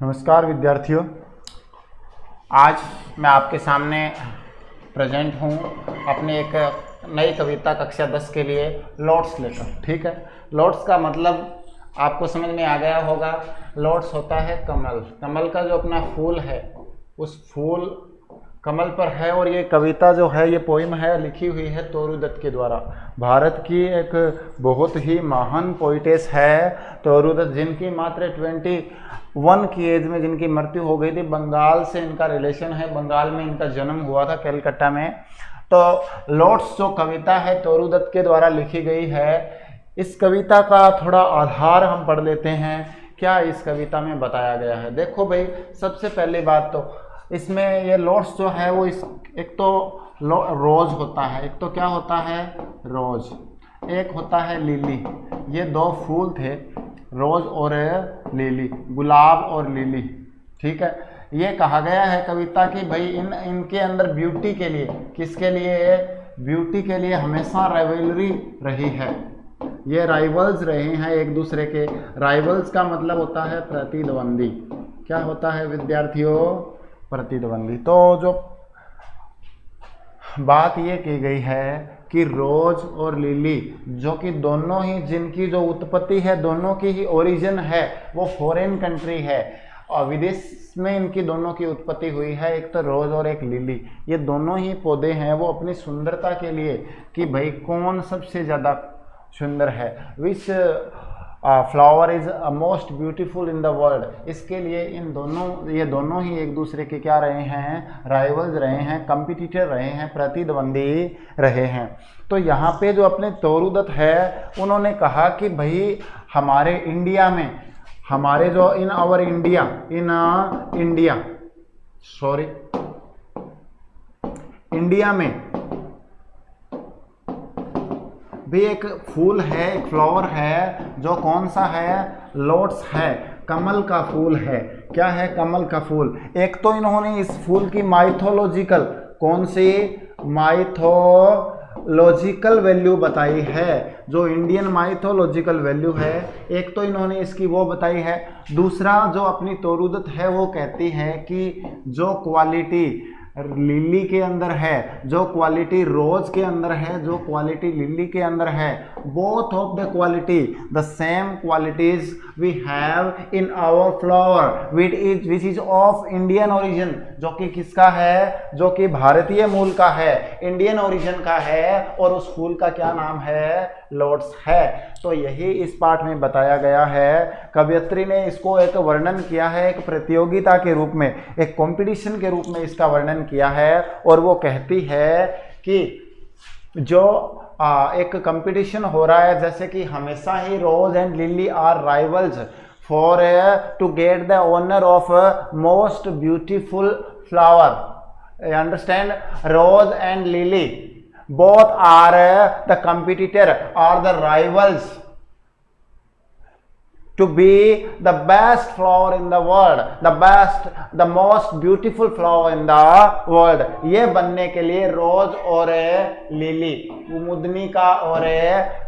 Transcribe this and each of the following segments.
नमस्कार विद्यार्थियों, आज मैं आपके सामने प्रेजेंट हूँ अपनी एक नई कविता कक्षा 10 के लिए लोट्स लेकर। ठीक है, लोट्स का मतलब आपको समझ में आ गया होगा। लोट्स होता है कमल, कमल का जो अपना फूल है उस फूल कमल पर है। और ये कविता जो है, ये पोइम है, लिखी हुई है तोरू दत्त के द्वारा। भारत की एक बहुत ही महान पोइटेस है तोरू दत्त, जिनकी मात्र 21 की एज में जिनकी मृत्यु हो गई थी। बंगाल से इनका रिलेशन है, बंगाल में इनका जन्म हुआ था, कलकत्ता में। तो लोट्स जो कविता है तोरू दत्त के द्वारा लिखी गई है, इस कविता का थोड़ा आधार हम पढ़ लेते हैं। क्या इस कविता में बताया गया है? देखो भाई, सबसे पहली बात तो इसमें ये लोट्स जो है वो एक तो रोज होता है, एक तो क्या होता है रोज, एक होता है लिली। ये दो फूल थे, रोज और लिली, गुलाब और लिली। ठीक है, ये कहा गया है कविता कि भाई इनके अंदर ब्यूटी के लिए, किसके लिए? ब्यूटी के लिए हमेशा राइवलरी रही है। ये राइवल्स रहे हैं एक दूसरे के। राइवल्स का मतलब होता है प्रतिद्वंदी। क्या होता है विद्यार्थियों? प्रतिद्वंदी। तो जो बात ये की गई है कि रोज और लिली, जो कि दोनों ही, जिनकी जो उत्पत्ति है, दोनों की ही ओरिजिन है, वो फॉरेन कंट्री है और विदेश में इनकी दोनों की उत्पत्ति हुई है। एक तो रोज और एक लिली, ये दोनों ही पौधे हैं वो अपनी सुंदरता के लिए, कि भाई कौन सबसे ज़्यादा सुंदर है, विच flower is most beautiful in the world. इसके लिए ये दोनों ही एक दूसरे के क्या रहे हैं? राइवल्स रहे हैं, कंपिटिटर रहे हैं, प्रतिद्वंदी रहे हैं। तो यहाँ पे जो अपने तोरू दत्त है, उन्होंने कहा कि भाई हमारे इंडिया में, हमारे जो इन इंडिया में भी एक फूल है, एक फ्लावर है, जो कौन सा है? लोट्स है, कमल का फूल है। क्या है? कमल का फूल। एक तो इन्होंने इस फूल की माइथोलॉजिकल, कौन सी? माइथोलॉजिकल वैल्यू बताई है, जो इंडियन माइथोलॉजिकल वैल्यू है। एक तो इन्होंने इसकी वो बताई है। दूसरा जो अपनी तोरू दत्त है वो कहती है कि जो क्वालिटी लिली के अंदर है, जो क्वालिटी रोज के अंदर है, जो क्वालिटी लिली के अंदर है, both of the quality the same qualities we have in our flower which is of Indian origin. जो कि किसका है? जो कि भारतीय मूल का है, इंडियन ओरिजिन का है, और उस फूल का क्या नाम है? लोट्स है। तो यही इस पाठ में बताया गया है। कवयित्री ने इसको एक वर्णन किया है, एक प्रतियोगिता के रूप में, एक कंपटीशन के रूप में इसका वर्णन किया है। और वो कहती है कि जो एक कंपटीशन हो रहा है, जैसे कि हमेशा ही rose and lily are rivals for to get the honour of most beautiful flower. Understand? Rose and lily both are the competitor or the rivals to be the best flower in the world, the most beautiful flower in the world। ये बनने के लिए रोज और lily, कुमुदनी का और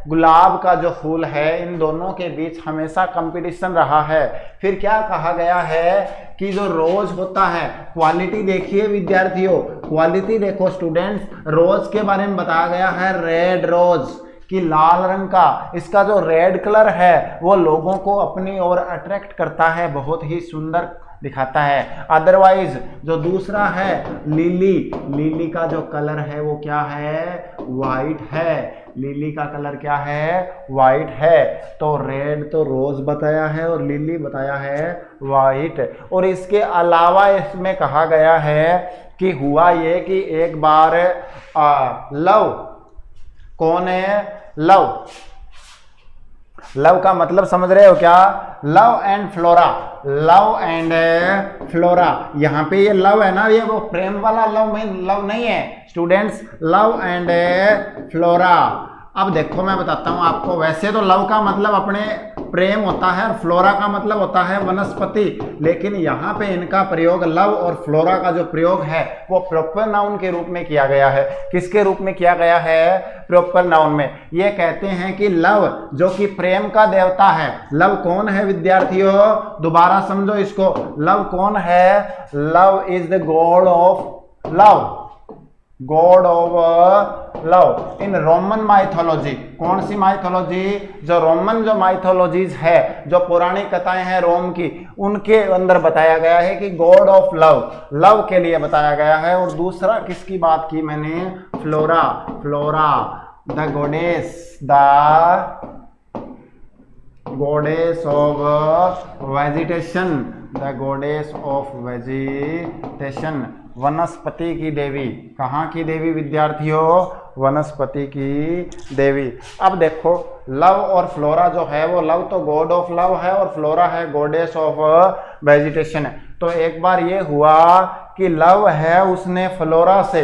गुलाब का जो फूल है, इन दोनों के बीच हमेशा कंपटीशन रहा है। फिर क्या कहा गया है कि जो रोज होता है, क्वालिटी देखिए विद्यार्थियों, क्वालिटी देखो स्टूडेंट्स। रोज के बारे में बताया गया है रेड रोज, कि लाल रंग का, इसका जो रेड कलर है वो लोगों को अपनी ओर अट्रैक्ट करता है, बहुत ही सुंदर दिखाता है। अदरवाइज जो दूसरा है लिली, लिली का जो कलर है वो क्या है? वाइट है। लिली का कलर क्या है? वाइट है। तो रेड तो रोज बताया है और लिली बताया है वाइट। और इसके अलावा इसमें कहा गया है कि हुआ ये कि एक बार लव, कौन है? लव। लव का मतलब समझ रहे हो क्या? Love and flora, love and flora. यहाँ पे ये लव है ना, ये वो प्रेम वाला लव में लव नहीं है स्टूडेंट्स, लव एंड फ्लोरा। अब देखो मैं बताता हूँ आपको। वैसे तो लव का मतलब अपने प्रेम होता है और फ्लोरा का मतलब होता है वनस्पति, लेकिन यहाँ पे इनका प्रयोग लव और फ्लोरा का जो प्रयोग है वो प्रॉपर नाउन के रूप में किया गया है। किसके रूप में किया गया है? प्रॉपर नाउन में। ये कहते हैं कि लव जो कि प्रेम का देवता है, लव कौन है विद्यार्थियों? दोबारा समझो इसको, लव कौन है? Love is the god of love, God of love in Roman mythology. कौन सी माइथोलॉजी? जो रोमन जो माइथोलॉजीज है, जो पौराणिक कथाएं हैं रोम की, उनके अंदर बताया गया है कि गॉड ऑफ लव, लव के लिए बताया गया है। और दूसरा किसकी बात की मैंने? Flora, flora the गोडेस, the goddess of vegetation, the goddess of vegetation, वनस्पति की देवी। कहाँ की देवी विद्यार्थियों? वनस्पति की देवी। अब देखो लव और फ्लोरा जो है वो, लव तो गॉड ऑफ लव है और फ्लोरा है गॉडेस ऑफ वेजिटेशन। तो एक बार ये हुआ कि लव है, उसने फ्लोरा से,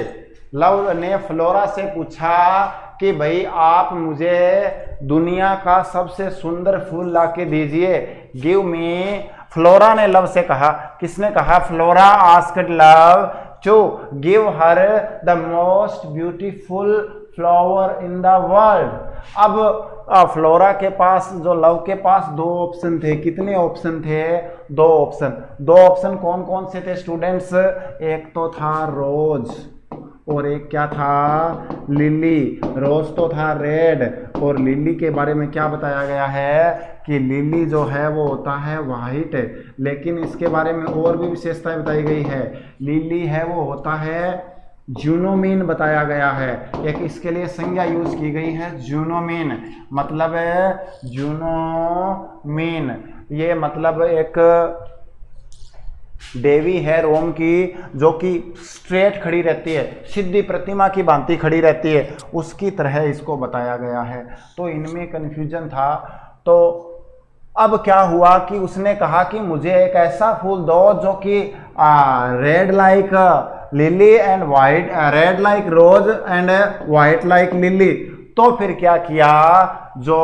लव ने फ्लोरा से पूछा कि भाई आप मुझे दुनिया का सबसे सुंदर फूल ला के दीजिए, गिव मी। फ्लोरा ने लव से कहा, किसने कहा? Flora asked Love to give her the most beautiful flower in the world. अब फ्लोरा के पास, जो लव के पास दो ऑप्शन थे। कितने ऑप्शन थे? दो ऑप्शन। दो ऑप्शन कौन कौन से थे स्टूडेंट्स? एक तो था रोज और एक क्या था? लिली। रोज तो था रेड, और लिली के बारे में क्या बताया गया है कि लिली जो है वो होता है वाइट, लेकिन इसके बारे में और भी विशेषताएं बताई गई है। लिली है वो होता है जूनोमीन बताया गया है। एक इसके लिए संज्ञा यूज की गई है जूनोमीन, मतलब जूनोमीन, ये मतलब एक देवी है रोम की जो कि स्ट्रेट खड़ी रहती है, सीधी प्रतिमा की भांति खड़ी रहती है, उसकी तरह इसको बताया गया है। तो इनमें कन्फ्यूजन था। तो अब क्या हुआ कि उसने कहा कि मुझे एक ऐसा फूल दो जो कि red like lily and white, red like rose and white like lily. तो फिर क्या किया? जो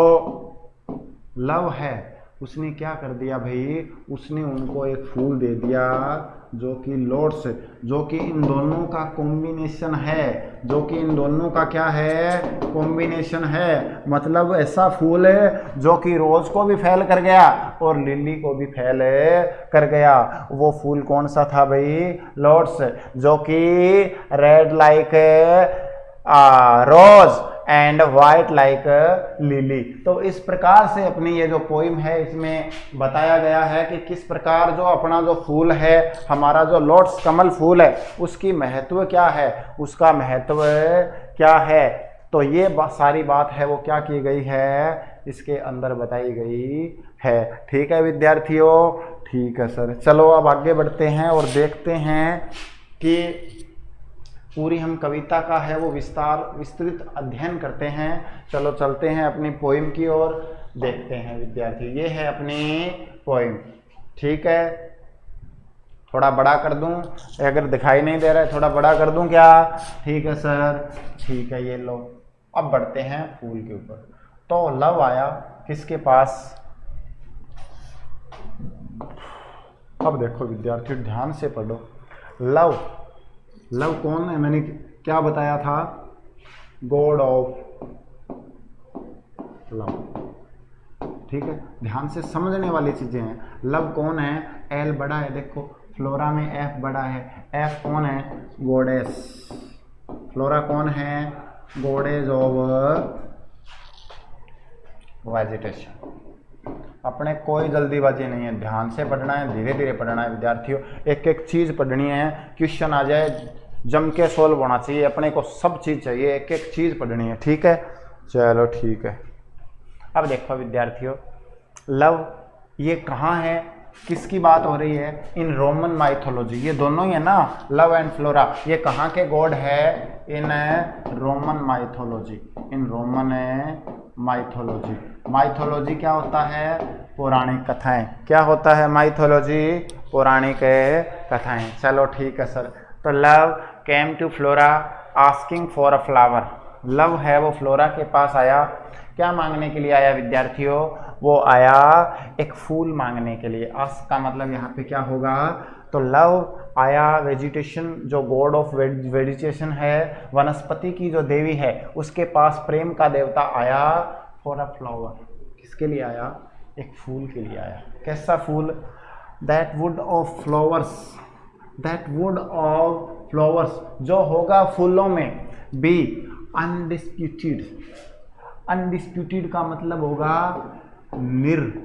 लव है उसने क्या कर दिया भाई? उसने उनको एक फूल दे दिया जो कि लोट्स, जो कि इन दोनों का कॉम्बिनेशन है, जो कि इन दोनों का क्या है? कॉम्बिनेशन है। मतलब ऐसा फूल है जो कि रोज को भी फैल कर गया और लिली को भी फैल कर गया। वो फूल कौन सा था भाई? लोट्स, जो कि red like rose and white like lily. तो इस प्रकार से अपनी ये जो पोइम है इसमें बताया गया है कि किस प्रकार जो अपना जो फूल है, हमारा जो लोटस कमल फूल है, उसकी महत्व क्या है, उसका महत्व क्या है। तो ये सारी बात है वो क्या की गई है, इसके अंदर बताई गई है। ठीक है विद्यार्थियों? ठीक है सर। चलो अब आगे बढ़ते हैं और देखते हैं कि पूरी हम कविता का है वो विस्तृत अध्ययन करते हैं। चलो चलते हैं अपनी पोइम की ओर, देखते हैं विद्यार्थी। ये है अपनी पोइम। ठीक है, थोड़ा बड़ा कर दूं? अगर दिखाई नहीं दे रहा है थोड़ा बड़ा कर दूं क्या? ठीक है सर, ठीक है। ये लो, अब बढ़ते हैं फूल के ऊपर। तो लव आया किसके पास? अब देखो विद्यार्थी ध्यान से पढ़ो। लव, लव कौन है? मैंने क्या बताया था? God of love. ठीक है, ध्यान से समझने वाली चीजें हैं। लव कौन है? एल बड़ा है, देखो फ्लोरा में एफ बड़ा है। एफ कौन है? गॉडेस। फ्लोरा कौन है? Goddess of vegetation. अपने कोई जल्दीबाजी नहीं है, ध्यान से पढ़ना है, धीरे धीरे पढ़ना है विद्यार्थियों। एक एक चीज़ पढ़नी है, क्वेश्चन आ जाए जम के सोल्व होना चाहिए, अपने को सब चीज़ चाहिए, एक एक चीज़ पढ़नी है। ठीक है, चलो ठीक है। अब देखो विद्यार्थियों, लव ये कहाँ है, किसकी बात हो रही है? In Roman mythology. ये दोनों ही है ना, लव एंड फ्लोरा। ये कहाँ के गॉड है? In Roman mythology. In Roman mythology. Mythology क्या होता है? पौराणिक कथाएं। क्या होता है माइथोलॉजी? पौराणिक कथाएं। चलो ठीक है सर। तो love came to Flora asking for a flower. Love है वो फ्लोरा के पास आया, क्या मांगने के लिए आया विद्यार्थियों? वो आया एक फूल मांगने के लिए। अस का मतलब यहाँ पे क्या होगा? तो लव आया, वेजिटेशन जो गॉड ऑफ वेजिटेशन है, वनस्पति की जो देवी है, उसके पास प्रेम का देवता आया फॉर अ फ्लावर। किसके लिए आया? एक फूल के लिए आया। कैसा फूल? That would of flowers, that would of flowers, जो होगा फूलों में, बी अनडिस्प्यूटेड। अनडिस्प्यूटेड का मतलब होगा निर्विवादित।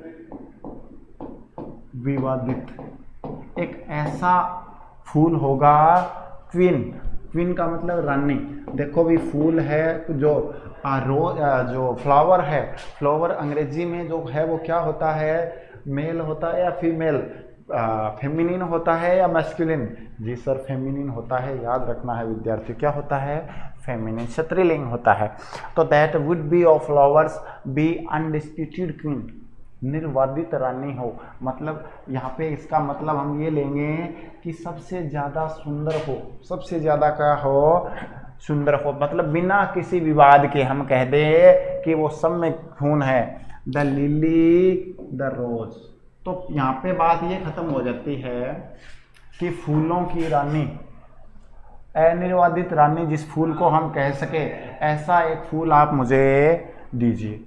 एक ऐसा फूल होगा, क्वीन, क्वीन का मतलब रानी। देखो भी फूल है जो जो फ्लावर है, फ्लावर अंग्रेजी में जो है वो क्या होता है? मेल होता है या फीमेल? फेमिनिन होता है या मैस्कुलिन? जी सर फेमिनिन होता है, याद रखना है विद्यार्थी। क्या होता है? फेमिनिन, स्त्रीलिंग होता है। तो that would be of flowers be undisputed queen, निर्वादित रानी हो। मतलब यहाँ पे इसका मतलब हम ये लेंगे कि सबसे ज़्यादा सुंदर हो, सबसे ज़्यादा क्या हो? सुंदर हो। मतलब बिना किसी विवाद के हम कह दें कि वो सब में खून है। द लिली द रोज। तो यहाँ पे बात ये खत्म हो जाती है कि फूलों की रानी, अनिर्वादित रानी, जिस फूल को हम कह सके, ऐसा एक फूल आप मुझे दीजिए।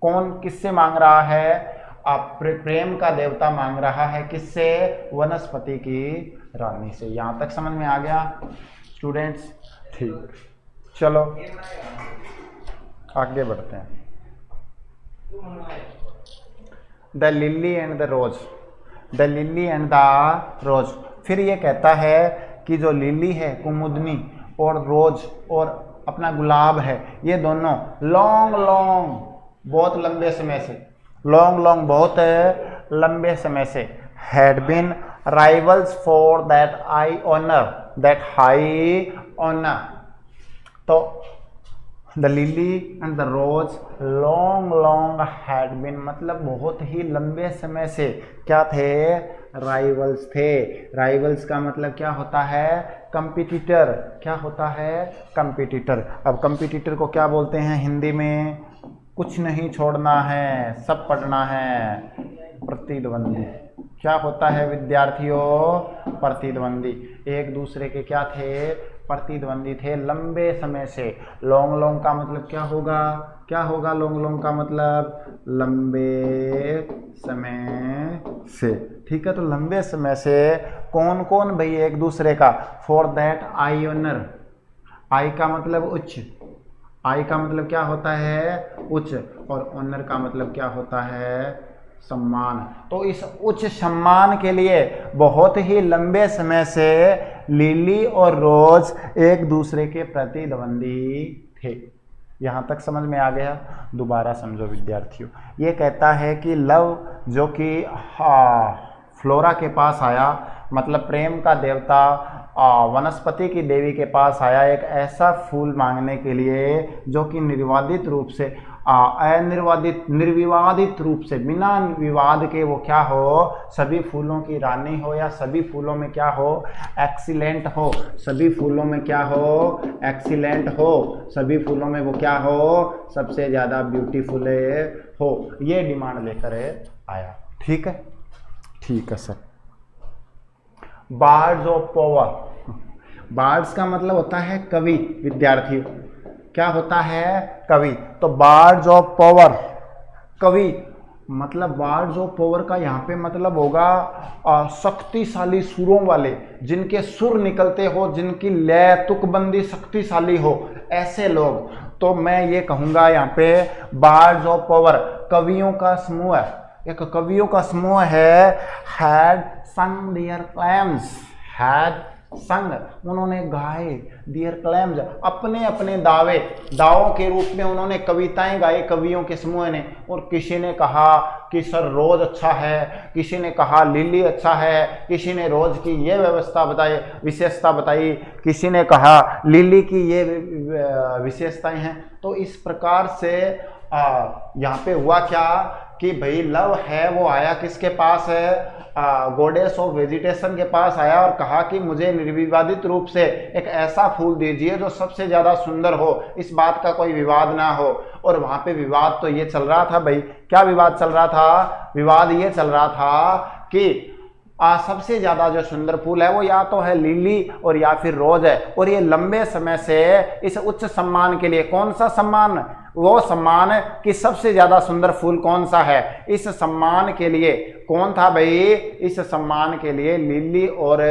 कौन किससे मांग रहा है? आप प्रेम का देवता मांग रहा है। किससे? वनस्पति की रानी से। यहाँ तक समझ में आ गया स्टूडेंट्स? ठीक, चलो आगे बढ़ते हैं। The lily and the rose, the lily and the rose. फिर ये कहता है कि जो लिली है कुमुदनी और रोज और अपना गुलाब है, ये दोनों लॉन्ग लॉन्ग, बहुत लंबे समय से, लॉन्ग लॉन्ग बहुत लंबे समय से, had been rivals for that high honour, that high honour. तो the lily and the rose long long had been, मतलब बहुत ही लंबे समय से क्या थे? राइवल्स थे। राइवल्स का मतलब क्या होता है? कंपटीटर। क्या होता है? कंपटीटर। अब कंपटीटर को क्या बोलते हैं हिंदी में? कुछ नहीं छोड़ना है, सब पढ़ना है। प्रतिद्वंदी। क्या होता है विद्यार्थियों? प्रतिद्वंदी। एक दूसरे के क्या थे? प्रतिद्वंदी थे लंबे समय से। लॉन्ग लॉन्ग का मतलब क्या होगा? क्या होगा लॉन्ग लॉन्ग का मतलब? लंबे समय से। ठीक है, तो लंबे समय से कौन कौन भाई? एक दूसरे का। फॉर दैट आई ऑनर, आई का मतलब उच्च, आई का मतलब क्या होता है? उच्च, और ऑनर का मतलब क्या होता है? सम्मान। तो इस उच्च सम्मान के लिए बहुत ही लंबे समय से लिली और रोज एक दूसरे के प्रतिद्वंदी थे। यहाँ तक समझ में आ गया? दोबारा समझो विद्यार्थियों। ये कहता है कि लव जो कि फ्लोरा के पास आया, मतलब प्रेम का देवता वनस्पति की देवी के पास आया एक ऐसा फूल मांगने के लिए जो कि निर्वादित रूप से, अनिर्वादित, निर्विवादित रूप से, बिना विवाद के वो क्या हो? सभी फूलों की रानी हो, या सभी फूलों में क्या हो? एक्सीलेंट हो। सभी फूलों में क्या हो? एक्सीलेंट हो। सभी फूलों में वो क्या हो? सबसे ज़्यादा ब्यूटीफुल हो। ये डिमांड लेकर आया। ठीक है, ठीक है sir. Birds of power. Birds का मतलब होता है कवि विद्यार्थियों। क्या होता है? कवि। तो बार्ड्स ऑफ पावर, कवि, मतलब बार्ड्स ऑफ पावर का यहाँ पे मतलब होगा शक्तिशाली सुरों वाले, जिनके सुर निकलते हो, जिनकी लय तुकबंदी शक्तिशाली हो, ऐसे लोग। तो मैं ये कहूँगा यहाँ पे बार्ड्स ऑफ पावर, कवियों का समूह है, एक कवियों का समूह है। हैड संग देयर क्लेम्स, हैड संग, उन्होंने गाए, देयर क्लेम्स, अपने अपने दावे, दावों के रूप में उन्होंने कविताएं गाई कवियों के समूह ने। और किसी ने कहा कि सर रोज अच्छा है, किसी ने कहा लिली अच्छा है, किसी ने रोज की ये व्यवस्था बताई, विशेषता बताई, किसी ने कहा लिली की ये विशेषताएं हैं। तो इस प्रकार से यहाँ पे हुआ क्या कि भाई लव है वो आया किसके पास है? गॉडेस ऑफ वेजिटेशन के पास आया और कहा कि मुझे निर्विवादित रूप से एक ऐसा फूल दीजिए जो सबसे ज़्यादा सुंदर हो, इस बात का कोई विवाद ना हो। और वहां पे विवाद तो ये चल रहा था भाई, क्या विवाद चल रहा था? विवाद ये चल रहा था कि सबसे ज्यादा जो सुंदर फूल है वो या तो है लिली और या फिर रोज है, और ये लंबे समय से इस उच्च सम्मान के लिए, कौन सा सम्मान? वो सम्मान कि सबसे ज्यादा सुंदर फूल कौन सा है, इस सम्मान के लिए कौन था भाई? इस सम्मान के लिए लिली और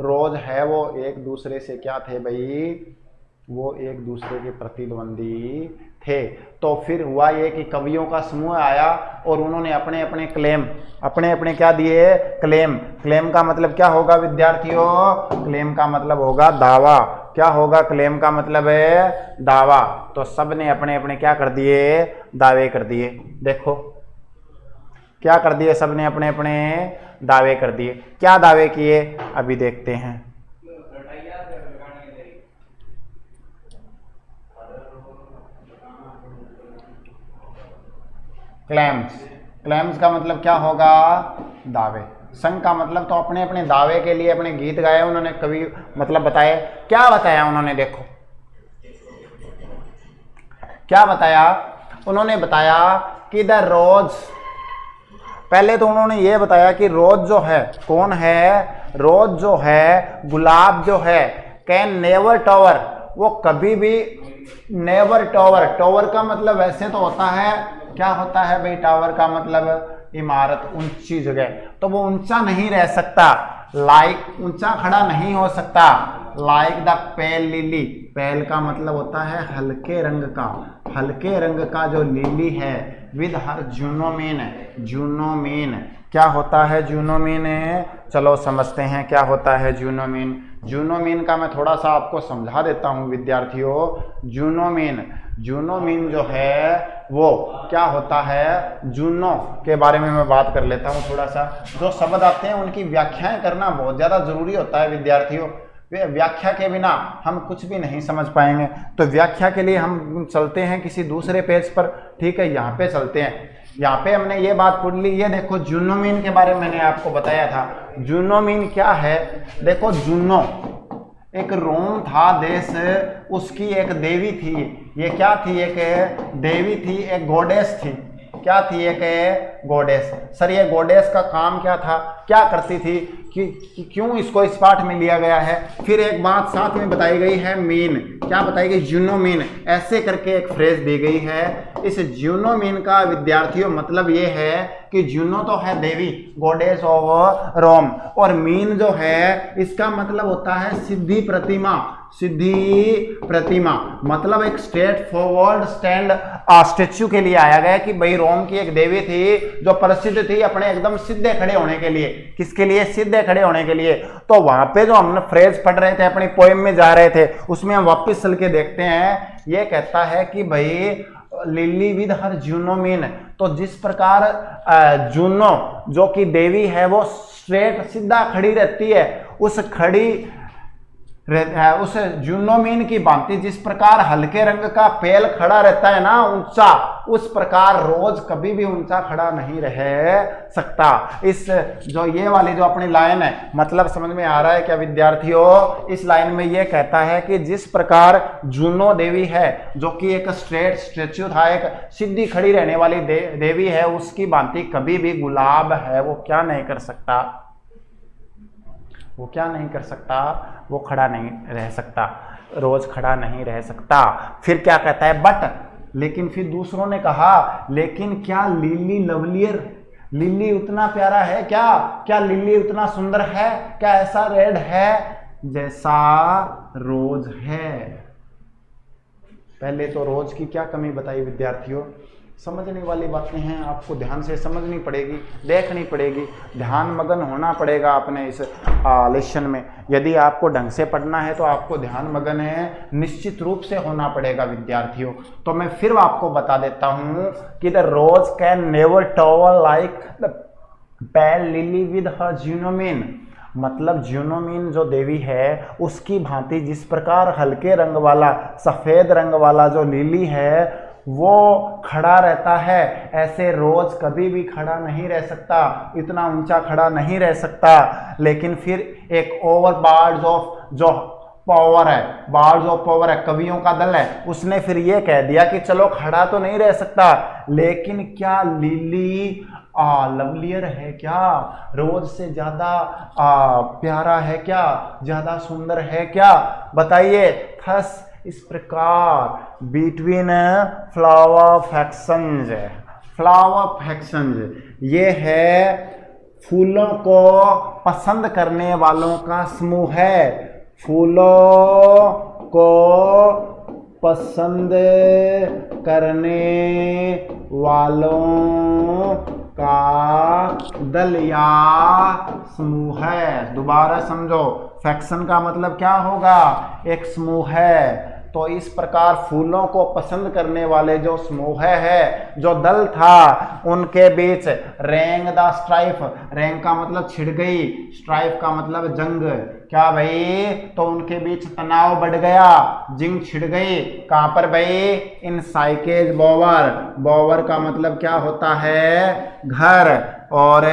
रोज है वो एक दूसरे से क्या थे भाई? वो एक दूसरे के प्रतिद्वंदी थे। तो फिर हुआ ये कि कवियों का समूह आया और उन्होंने अपने अपने क्लेम, अपने अपने क्या दिए? क्लेम। क्लेम का मतलब क्या होगा विद्यार्थियों? क्लेम का मतलब होगा दावा। क्या होगा? क्लेम का मतलब है दावा। तो सब ने अपने अपने क्या कर दिए? दावे कर दिए। देखो क्या कर दिए, सब ने अपने अपने दावे कर दिए। क्या दावे किए अभी देखते हैं। क्लेम्स, क्लेम्स का मतलब क्या होगा? दावे। संघ का मतलब तो अपने अपने दावे के लिए अपने गीत गाए उन्होंने, कवि मतलब बताए। क्या बताया उन्होंने? देखो क्या बताया उन्होंने? बताया कि द रोज, पहले तो उन्होंने ये बताया कि रोज जो है कौन है? रोज जो है, गुलाब जो है, कैन नेवर टॉवर, वो कभी भी नेवर टॉवर। टॉवर का मतलब वैसे तो होता है, क्या होता है भाई? टावर का मतलब इमारत, ऊंची जगह। तो वो ऊंचा नहीं रह सकता, लाइक ऊंचा खड़ा नहीं हो सकता। लाइक द पेल लिली, पेल का मतलब होता है हल्के रंग का, हल्के रंग का जो लिली है, विद हर जूनोमीन। जूनोमीन क्या होता है? जूनोमीन चलो समझते हैं क्या होता है जूनोमीन। जूनोमीन का मैं थोड़ा सा आपको समझा देता हूं विद्यार्थियों। जूनोमीन, जूनोमीन जो है वो क्या होता है? जूनो के बारे में मैं बात कर लेता हूं थोड़ा सा। जो शब्द आते हैं उनकी व्याख्याएं करना बहुत ज़्यादा जरूरी होता है विद्यार्थियों। व्याख्या के बिना हम कुछ भी नहीं समझ पाएंगे। तो व्याख्या के लिए हम चलते हैं किसी दूसरे पेज पर, ठीक है? यहाँ पे चलते हैं। यहाँ पे हमने ये बात पढ़ ली, ये देखो जूनोमीन के बारे में मैंने आपको बताया था। जूनोमीन क्या है? देखो जूनो एक रोम था देश, उसकी एक देवी थी। ये क्या थी? एक देवी थी, एक गॉडेस थी। क्या थी? एक गॉडेस। सर ये गॉडेस का काम क्या था? क्या करती थी? कि क्यों इसको इस पाठ में लिया गया है? फिर एक बात साथ में बताई गई है, मीन। क्या बताई गई? जूनोमीन। ऐसे करके एक फ्रेज दी गई है। इस जूनोमीन का विद्यार्थियों मतलब ये है कि जूनो तो है देवी, गॉडेस ऑफ रोम, और मीन जो है इसका मतलब होता है सिद्धि प्रतिमा। सिद्धि प्रतिमा मतलब एक स्ट्रेट फॉरवर्ड स्टैंड स्टेच्यू के लिए आया गया कि भाई रोम की एक देवी थी जो प्रसिद्ध थी अपने एकदम सीधे खड़े होने के लिए। किसके लिए? सीधे खड़े होने के लिए। तो वहां पे जो हमने फ्रेज पढ़ रहे थे, अपनी पोएम में जा रहे थे, उसमें हम वापस चल के देखते हैं। ये कहता है कि भाई लिली विद हर जूनोमीन, तो जिस प्रकार जूनो जो कि देवी है वो स्ट्रेट सीधा खड़ी रहती है, उस जूनोमीन की भांति जिस प्रकार हल्के रंग का पेल खड़ा रहता है ना ऊंचा, उस प्रकार रोज कभी भी ऊंचा खड़ा नहीं रह सकता। इस जो ये वाली जो अपनी लाइन है, मतलब समझ में आ रहा है क्या विद्यार्थियों? इस लाइन में ये कहता है कि जिस प्रकार जूनो देवी है जो कि एक स्ट्रेट स्टेच्यू था, एक सीधी खड़ी रहने वाली देवी है, उसकी भांति कभी भी गुलाब है वो क्या नहीं कर सकता? वो क्या नहीं कर सकता? वो खड़ा नहीं रह सकता, रोज खड़ा नहीं रह सकता। फिर क्या कहता है? बट, लेकिन फिर दूसरों ने कहा लेकिन क्या लिली लवलियर, लिली उतना प्यारा है क्या? क्या लिली उतना सुंदर है? क्या ऐसा रेड है जैसा रोज है? पहले तो रोज की क्या कमी बताई विद्यार्थियों? समझने वाली बातें हैं, आपको ध्यान से समझनी पड़ेगी, देखनी पड़ेगी, ध्यान मगन होना पड़ेगा अपने इस लेसन में। यदि आपको ढंग से पढ़ना है तो आपको ध्यान मगन है निश्चित रूप से होना पड़ेगा विद्यार्थियों। तो मैं फिर आपको बता देता हूं कि the rose can never tower like the pale lily with her Juno mien. मतलब जूनोमीन जो देवी है उसकी भांति जिस प्रकार हल्के रंग वाला, सफेद रंग वाला जो लिली है वो खड़ा रहता है, ऐसे रोज कभी भी खड़ा नहीं रह सकता, इतना ऊंचा खड़ा नहीं रह सकता। लेकिन फिर एक ओवरबार्ड ऑफ जो पावर है, बार्ड्स ऑफ पावर है, कवियों का दल है, उसने फिर ये कह दिया कि चलो खड़ा तो नहीं रह सकता, लेकिन क्या लिली लवलियर है क्या, रोज से ज्यादा प्यारा है क्या, ज्यादा सुंदर है क्या, बताइए। थस इस प्रकार between flower factions, flower factions ये है फूलों को पसंद करने वालों का समूह है, फूलों को पसंद करने वालों का दल या समूह है। दोबारा समझो, फैक्शन का मतलब क्या होगा, एक समूह है। तो इस प्रकार फूलों को पसंद करने वाले जो समूह है, जो दल था, उनके बीच रेंग द स्ट्राइफ, रेंग का मतलब छिड़ गई, स्ट्राइफ का मतलब जंग, क्या भाई, तो उनके बीच तनाव बढ़ गया, जंग छिड़ गई। कहां पर भाई, इन साइकेज बोवर, बोवर का मतलब क्या होता है, घर, और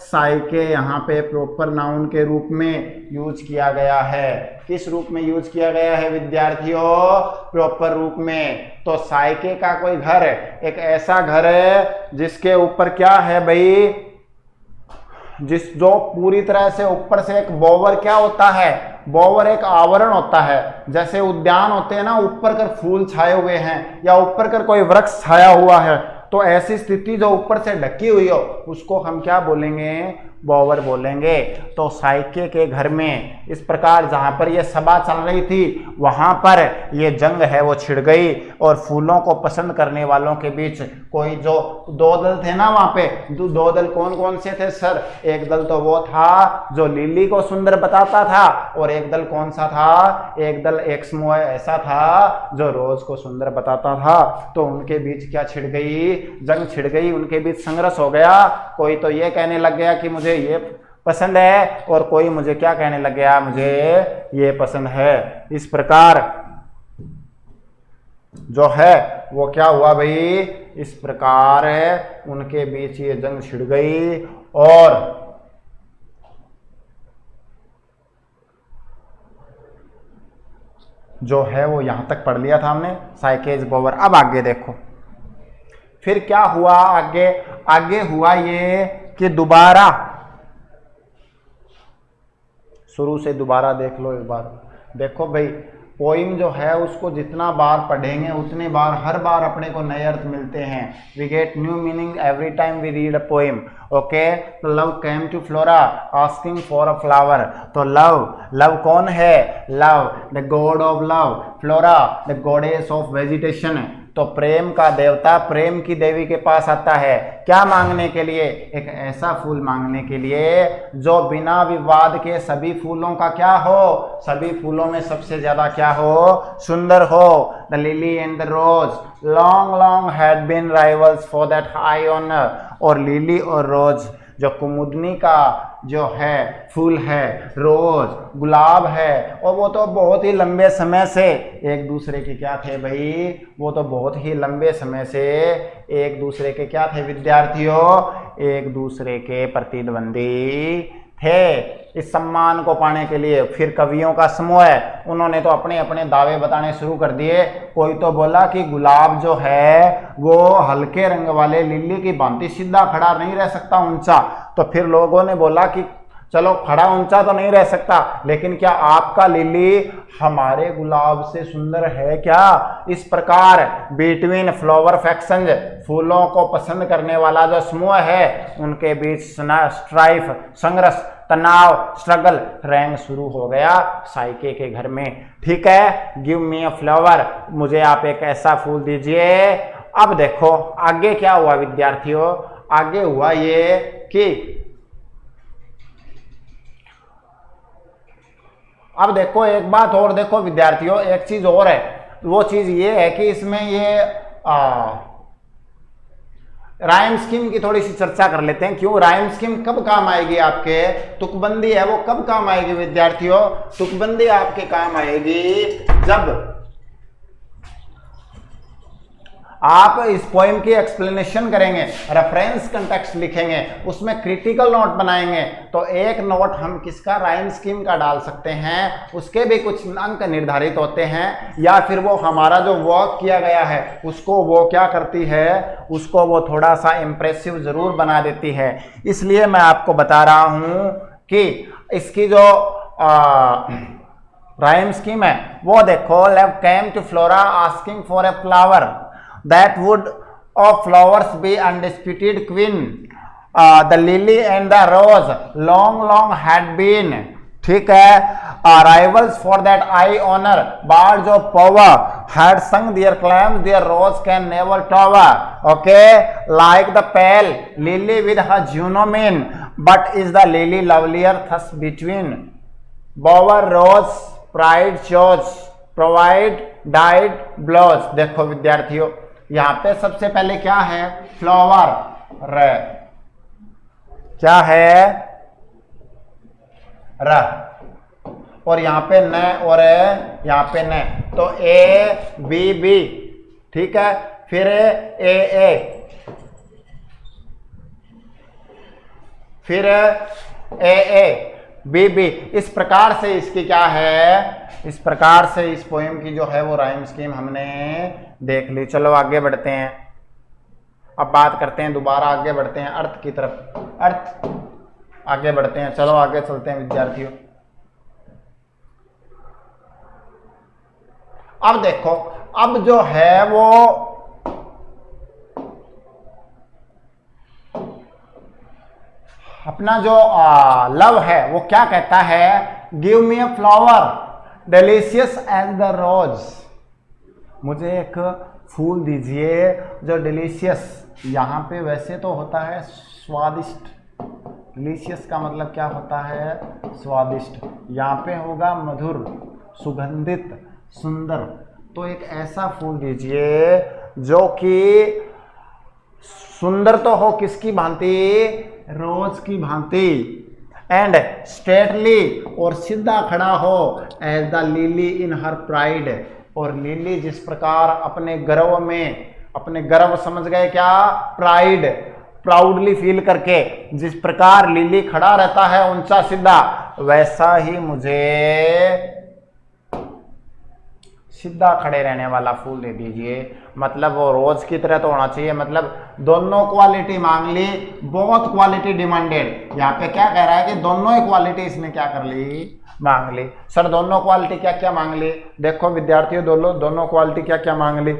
साइके यहाँ पे प्रॉपर नाउन के रूप में यूज किया गया है। किस रूप में यूज किया गया है विद्यार्थियों, प्रॉपर रूप में। तो साइके का कोई घर, एक ऐसा घर है जिसके ऊपर क्या है भाई, जो पूरी तरह से ऊपर से एक बोवर क्या होता है, बोवर एक आवरण होता है, जैसे उद्यान होते हैं ना, ऊपर कर फूल छाए हुए हैं या ऊपर कर कोई वृक्ष छाया हुआ है, तो ऐसी स्थिति जो ऊपर से ढकी हुई हो उसको हम क्या बोलेंगे, बोवर बोलेंगे। तो साइके के घर में इस प्रकार जहां पर यह सभा चल रही थी वहां पर ये जंग है वो छिड़ गई, और फूलों को पसंद करने वालों के बीच कोई जो दो दल थे ना वहां पे, दो दल कौन कौन से थे सर, एक दल तो वो था जो लिली को सुंदर बताता था, और एक दल कौन सा था, एक दल एक समूह ऐसा था जो रोज को सुंदर बताता था। तो उनके बीच क्या छिड़ गई, जंग छिड़ गई, उनके बीच संघर्ष हो गया। कोई तो ये कहने लग गया कि मुझे ये पसंद है, और कोई मुझे क्या कहने लग गया, मुझे ये पसंद है। इस प्रकार जो है वो क्या हुआ भाई, इस प्रकार उनके बीच ये जंग छिड़ गई, और जो है वो यहां तक पढ़ लिया था हमने, साइकेज बोवर। अब आगे देखो फिर क्या हुआ, आगे हुआ ये कि दोबारा, शुरू से दोबारा देख लो एक बार। देखो भाई, पोइम जो है उसको जितना बार पढ़ेंगे उतने बार, हर बार अपने को नए अर्थ मिलते हैं। We get new meaning every time we read a poem. Okay, तो love came to Flora asking for a flower. तो लव कौन है, love the god of love, Flora the goddess of vegetation. तो प्रेम का देवता प्रेम की देवी के पास आता है, क्या मांगने के लिए, एक ऐसा फूल मांगने के लिए जो बिना विवाद के सभी फूलों का क्या हो, सभी फूलों में सबसे ज्यादा क्या हो, सुंदर हो। The lily and the rose long had been rivals for that high honour. और लिली और रोज जो कुमुदनी का जो है फूल है, रोज गुलाब है, और वो तो बहुत ही लंबे समय से एक दूसरे के क्या थे भाई, वो तो बहुत ही लंबे समय से एक दूसरे के क्या थे विद्यार्थियों, एक दूसरे के प्रतिद्वंदी थे। इस सम्मान को पाने के लिए फिर कवियों का समूह है, उन्होंने तो अपने अपने दावे बताने शुरू कर दिए। कोई तो बोला कि गुलाब जो है वो हल्के रंग वाले लिली की भांति सीधा खड़ा नहीं रह सकता, ऊंचा। तो फिर लोगों ने बोला कि चलो खड़ा ऊंचा तो नहीं रह सकता, लेकिन क्या आपका लिली हमारे गुलाब से सुंदर है क्या। इस प्रकार बिटवीन फ्लावर फैक्शंस, फूलों को पसंद करने वाला जो समूह है, उनके बीच स्ट्राइफ, संघर्ष, तनाव, स्ट्रगल, रैंक शुरू हो गया साइके के घर में। ठीक है, गिव मी अ फ्लावर, मुझे आप एक ऐसा फूल दीजिए। अब देखो आगे क्या हुआ विद्यार्थियों, आगे हुआ ये कि अब देखो एक बात और देखो विद्यार्थियों, एक चीज और है, वो चीज ये है कि इसमें ये राइम स्कीम की थोड़ी सी चर्चा कर लेते हैं। क्यों, राइम स्कीम कब काम आएगी आपके, तुकबंदी है वो कब काम आएगी विद्यार्थियों, तुकबंदी आपके काम आएगी जब आप इस पोएम की एक्सप्लेनेशन करेंगे, रेफरेंस कंटेक्स्ट लिखेंगे, उसमें क्रिटिकल नोट बनाएंगे, तो एक नोट हम किसका, राइम स्कीम का डाल सकते हैं, उसके भी कुछ अंक निर्धारित होते हैं, या फिर वो हमारा जो वर्क किया गया है उसको वो क्या करती है, उसको वो थोड़ा सा इंप्रेसिव जरूर बना देती है। इसलिए मैं आपको बता रहा हूं कि इसकी जो राइम स्कीम है वो देखो, Love came to Flora asking for a flower, that would of flowers be undisputed queen, the lily and the rose long had been, ठीक है, rivals for that I honor, bards of power had sung their claims, their rose can never tower, okay, like the pale lily with her Juno mane, but is the lily lovelier thus between, bower rose pride chose, provide died blows। देखो विद्यार्थियों, यहां पे सबसे पहले क्या है, flower, र, क्या है, र, और यहां पे न और यहां पे न, तो ए बी बी, ठीक है, फिर ए, फिर ए बी बी। इस प्रकार से इसकी क्या है, इस प्रकार से इस पोएम की जो है वो राइम स्कीम हमने देख ली। चलो आगे बढ़ते हैं, अब बात करते हैं, दोबारा आगे बढ़ते हैं अर्थ की तरफ, अर्थ आगे बढ़ते हैं। चलो आगे चलते हैं विद्यार्थियों। अब देखो, अब जो है वो अपना जो लव है वो क्या कहता है, give me a flower delicious as the rose, मुझे एक फूल दीजिए जो डिलीशियस, यहाँ पे वैसे तो होता है स्वादिष्ट, डिलीशियस का मतलब क्या होता है, स्वादिष्ट, यहाँ पे होगा मधुर, सुगंधित, सुंदर, तो एक ऐसा फूल दीजिए जो कि सुंदर तो हो किसकी भांति, रोज की भांति, एंड स्ट्रेटली, और सीधा खड़ा हो, as the lily in her pride, और लिली जिस प्रकार अपने गर्व में, अपने गर्व समझ गए क्या, प्राइड, प्राउडली फील करके जिस प्रकार लिली खड़ा रहता है ऊंचा सीधा, वैसा ही मुझे सीधा खड़े रहने वाला फूल दे दीजिए। मतलब वो रोज की तरह तो होना चाहिए, मतलब दोनों क्वालिटी मांग ली, बहुत क्वालिटी डिमांडेड। यहाँ पे क्या कह रहा है कि दोनों ही क्वालिटी इसने क्या कर ली, मांग ली। सर दोनों क्वालिटी क्या क्या मांग ली, देखो विद्यार्थियों, दोनों क्वालिटी क्या क्या मांग ली,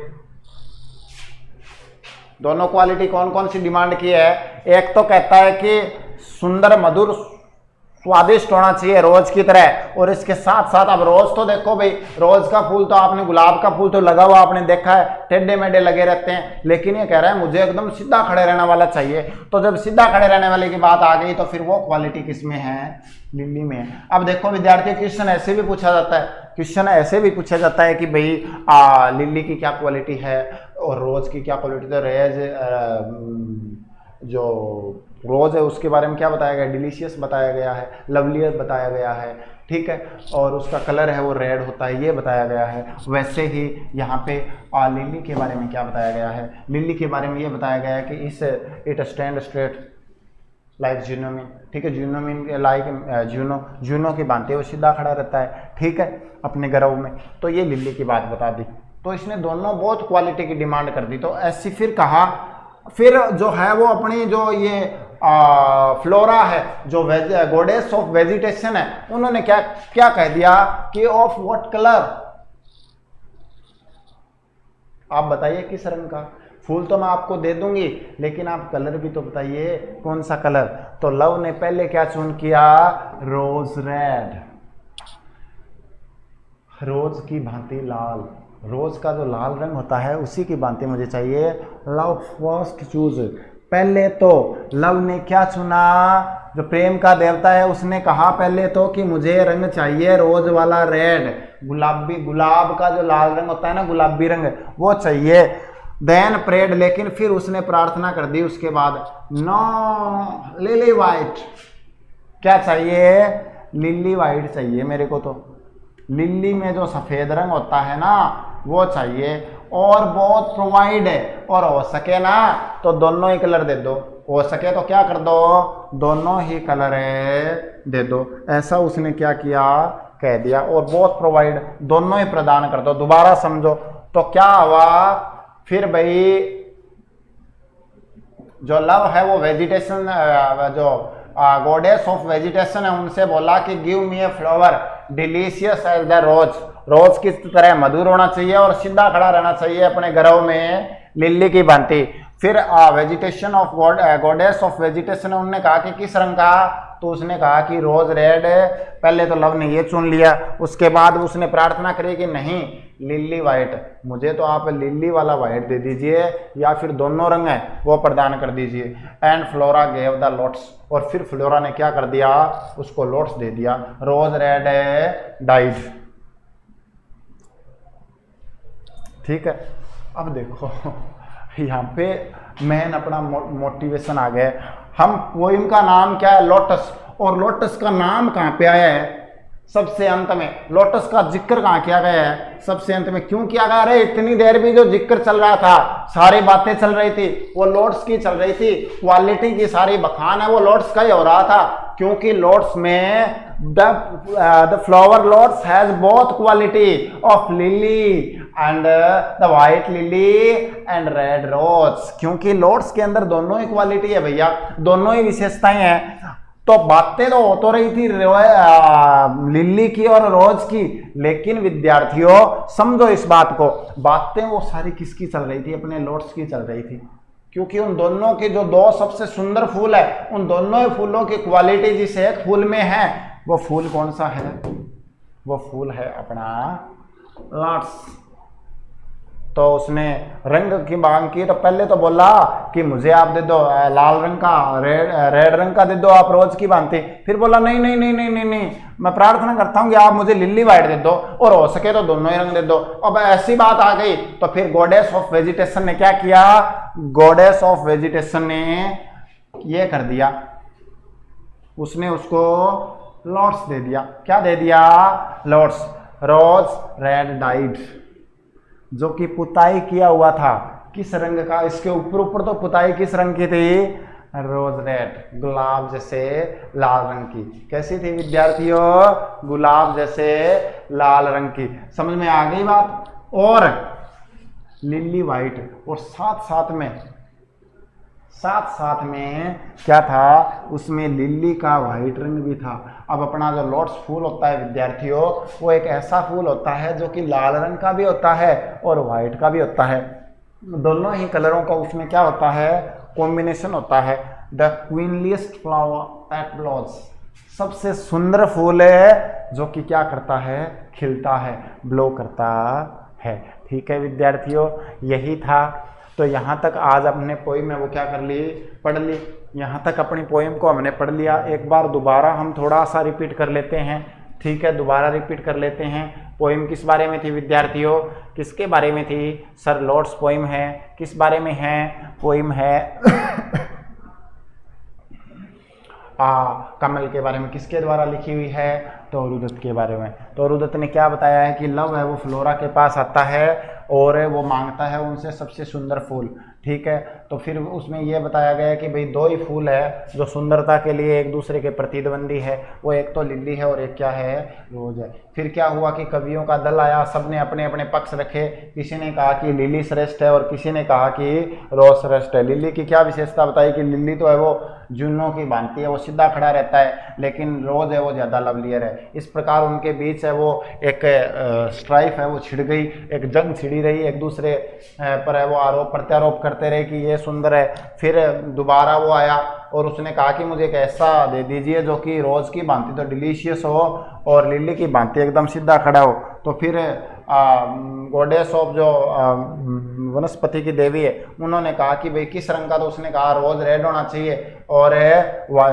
दोनों क्वालिटी कौन कौन सी डिमांड की है। एक तो कहता है कि सुंदर, मधुर, स्वादिष्ट होना चाहिए रोज की तरह, और इसके साथ साथ, अब रोज तो देखो भाई, रोज का फूल तो आपने, गुलाब का फूल तो लगा हुआ आपने देखा है, टेढ़े मेढ़े लगे रहते हैं, लेकिन ये कह रहा है मुझे एकदम सीधा खड़े रहने वाला चाहिए। तो जब सीधा खड़े रहने वाले की बात आ गई तो फिर वो क्वालिटी किस में है, लिली में है। अब देखो विद्यार्थी, क्वेश्चन ऐसे भी पूछा जाता है, क्वेश्चन ऐसे भी पूछा जाता है कि भाई लिली की क्या क्वालिटी है और रोज की क्या क्वालिटी, तो रेज जो रोज है उसके बारे में क्या बताया गया, डिलीशियस बताया गया है, लवलियर बताया गया है, ठीक है, और उसका कलर है वो रेड होता है, ये बताया गया है। वैसे ही यहाँ पे लिली के बारे में क्या बताया गया है, लिली के बारे में ये बताया गया है कि इस इट स्टैंड स्ट्रेट लाइक जूनोमिन, ठीक है, जूनोमिन लाइक जूनो की भांति वो सीधा खड़ा रहता है, ठीक है, अपने गर्व में। तो ये लिली की बात बता दी, तो इसने दोनों बहुत क्वालिटी की डिमांड कर दी। तो ऐसी फिर कहा, फिर जो है वो अपनी जो ये फ्लोरा है, जो गॉडेस ऑफ वेजिटेशन है, उन्होंने क्या क्या कह दिया कि ऑफ व्हाट कलर, आप बताइए किस रंग का फूल, तो मैं आपको दे दूंगी, लेकिन आप कलर भी तो बताइए कौन सा कलर। तो लव ने पहले क्या चुन किया, रोज रेड, रोज की भांति लाल, रोज का जो लाल रंग होता है उसी की भांति मुझे चाहिए। लव फर्स्ट चूज, पहले तो लव ने क्या चुना, जो प्रेम का देवता है उसने कहा पहले तो कि मुझे रंग चाहिए रोज वाला रेड, गुलाबी, गुलाब का जो लाल रंग होता है ना, गुलाबी रंग, वो चाहिए। देन प्रेड, लेकिन फिर उसने प्रार्थना कर दी उसके बाद, नो लिली वाइट, क्या चाहिए, लिली वाइट चाहिए मेरे को, तो लिली में जो सफेद रंग होता है ना वो चाहिए। और बहुत प्रोवाइड है, और हो सके ना तो दोनों ही कलर दे दो, हो सके तो क्या कर दो, दोनों ही कलर दे दो। ऐसा उसने क्या किया, कह दिया। और बहुत प्रोवाइड, दोनों ही प्रदान कर दो। दोबारा समझो तो क्या हुआ, फिर भाई जो लव है वो वेजिटेशन, जो गॉडेस ऑफ वेजिटेशन है, उनसे बोला कि give me a flower delicious as the rose, rose की तरह मधुर होना चाहिए और सीधा खड़ा रहना चाहिए अपने घरों में लिली की भांति। फिर vegetation of goddess of vegetation, उन्होंने कहा कि किस रंग का, तो उसने कहा कि रोज रेड। पहले तो लव ने ये चुन लिया, उसके बाद उसने प्रार्थना करी कि नहीं लिली वाइट, मुझे तो आप लिली वाला वाइट दे दीजिए, या फिर दोनों रंग है वो प्रदान कर दीजिए। And flora gave the lots, और फिर फ्लोरा ने क्या कर दिया, उसको लॉट्स दे दिया। रोज रेड डाइड। ठीक है, अब देखो यहाँ पे मेन अपना मोटिवेशन आ गया। हम पोइम का नाम क्या है, लोटस, और लोटस का नाम कहाँ पे आया है, सबसे अंत में। लोटस का जिक्र कहाँ किया गया है, सबसे अंत में। क्यों किया गया, अरे इतनी देर भी जो जिक्र चल रहा था, सारी बातें चल रही थी, वो लॉर्ड्स की चल रही थी, क्वालिटी की सारी बखान है वो लॉर्ड्स का ही हो रहा था। क्योंकि लॉर्ड्स में the flower lotus has both quality of lily and the white lily and red rose. क्योंकि लॉर्ड्स के अंदर दोनों ही क्वालिटी है भैया, दोनों ही विशेषताएं हैं। तो बातें तो हो तो रही थी लिली की और रोज की, लेकिन विद्यार्थियों समझो इस बात को, बातें वो सारी किसकी चल रही थी, अपने लॉर्ड्स की चल रही थी। क्योंकि उन दोनों के जो दो सबसे सुंदर फूल है, उन दोनों ही फूलों की क्वालिटी जिस एक फूल में है, वो फूल कौन सा है, वो फूल है अपना लॉर्ड्स। तो उसने रंग की मांग की, तो पहले तो बोला कि मुझे आप दे दो लाल रंग का, रेड रंग का दे दो आप रोज की भांति। फिर बोला नहीं नहीं नहीं नहीं नहीं नहीं, मैं प्रार्थना करता हूँ कि आप मुझे लिली वाइट दे दो, और हो सके तो दोनों ही रंग दे दो। अब ऐसी बात आ गई तो फिर गॉडेस ऑफ वेजिटेशन ने क्या किया, गॉडेस ऑफ वेजिटेशन ने ये कर दिया, उसने उसको लॉर्ड्स दे दिया। क्या दे दिया, लॉर्ड्स। रोज रेड डाइड, जो कि पुताई किया हुआ था, किस रंग का, इसके ऊपर ऊपर तो पुताई किस रंग की थी, रोज रेड, गुलाब जैसे लाल रंग की। कैसी थी विद्यार्थियों, गुलाब जैसे लाल रंग की। समझ में आ गई बात। और लिली वाइट, और साथ में क्या था, उसमें लिली का वाइट रंग भी था। अब अपना जो लॉर्ड्स फूल होता है विद्यार्थियों, वो एक ऐसा फूल होता है जो कि लाल रंग का भी होता है और वाइट का भी होता है। दोनों ही कलरों का उसमें क्या होता है, कॉम्बिनेशन होता है। द क्वीनलीस्ट फ्लावर दैट ब्लोज, सबसे सुंदर फूल है जो कि क्या करता है, खिलता है, ब्लो करता है। ठीक है विद्यार्थियों, यही था। तो यहाँ तक आज अपने पोइम में वो क्या कर ली, पढ़ ली। यहाँ तक अपनी पोइम को हमने पढ़ लिया। एक बार दोबारा हम थोड़ा सा रिपीट कर लेते हैं। ठीक है, दोबारा रिपीट कर लेते हैं। पोइम किस बारे में थी विद्यार्थियों, किसके बारे में थी, सर लॉर्ड्स पोइम है। किस बारे में है, पोइम है कमल के बारे में। किसके द्वारा लिखी हुई है, तोरुदत्त के बारे में। तोरुदत्त ने क्या बताया है कि लव है वो फ्लोरा के पास आता है और वो मांगता है उनसे सबसे सुंदर फूल। ठीक है, तो फिर उसमें यह बताया गया कि भाई दो ही फूल है जो सुंदरता के लिए एक दूसरे के प्रतिद्वंदी है, वो एक तो लिली है और एक क्या है, रोज है। फिर क्या हुआ कि कवियों का दल आया, सबने अपने अपने पक्ष रखे। किसी ने कहा कि लिली श्रेष्ठ है और किसी ने कहा कि रोज श्रेष्ठ है। लिली की क्या विशेषता बताई कि लिली तो है वो जूनों की भांति है, वो सीधा खड़ा रहता है, लेकिन रोज है वो ज़्यादा लवलियर है। इस प्रकार उनके बीच है वो एक स्ट्राइफ है वो छिड़ गई, एक जंग छिड़ी रही, एक दूसरे पर है वो आरोप प्रत्यारोप करते रहे कि ये सुंदर है। फिर दोबारा वो आया और उसने कहा कि मुझे एक ऐसा दे दीजिए जो कि रोज़ की भांति तो डिलीशियस हो और लिली की भांति एकदम सीधा खड़ा हो। तो फिर गॉडेस ऑफ जो वनस्पति की देवी है, उन्होंने कहा कि भाई किस रंग का, तो उसने कहा रोज रेड होना चाहिए, और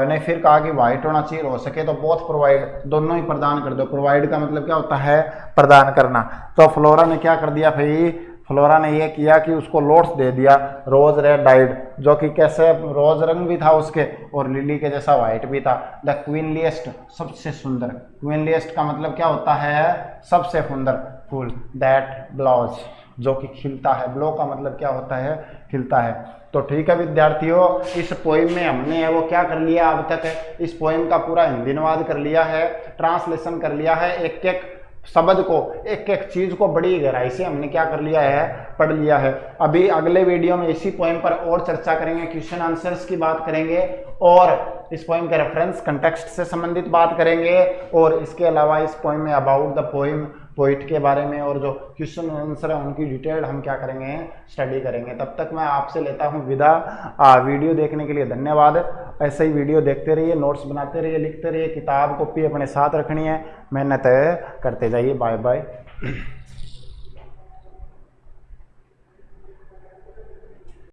ने फिर कहा कि वाइट होना चाहिए, हो सके तो बोथ प्रोवाइड, दोनों ही प्रदान कर दो। प्रोवाइड का मतलब क्या होता है, प्रदान करना। तो फ्लोरा ने क्या कर दिया भाई, फ्लोरा ने ये किया कि उसको लॉर्ड्स दे दिया, रोज रेड डाइड, जो कि कैसे रोज रंग भी था उसके और लिली के जैसा वाइट भी था। द क्वीनलीस्ट, सबसे सुंदर। क्वीनलीस्ट का मतलब क्या होता है, सबसे सुंदर फूल। दैट ब्लाउज, जो कि खिलता है। ब्लो का मतलब क्या होता है? खिलता है। तो ठीक है विद्यार्थियों, इस पोइम में हमने वो क्या कर लिया, अब तक इस पोइम का पूरा हिंदी अनुवाद कर लिया है, ट्रांसलेशन कर लिया है, एक एक शब्द को, एक एक चीज को बड़ी गहराई से हमने क्या कर लिया है, पढ़ लिया है। अभी अगले वीडियो में इसी पोइम पर और चर्चा करेंगे, क्वेश्चन आंसर्स की बात करेंगे और इस पोइम के रेफरेंस कंटेक्स्ट से संबंधित बात करेंगे, और इसके अलावा इस पोइम में अबाउट द पोइम, पोइट के बारे में और जो क्वेश्चन आंसर है उनकी डिटेल हम क्या करेंगे, स्टडी करेंगे। तब तक मैं आपसे लेता हूं विदा। वीडियो देखने के लिए धन्यवाद। ऐसे ही वीडियो देखते रहिए, नोट्स बनाते रहिए, लिखते रहिए, किताब कॉपी अपने साथ रखनी है, मेहनत करते जाइए। Bye bye.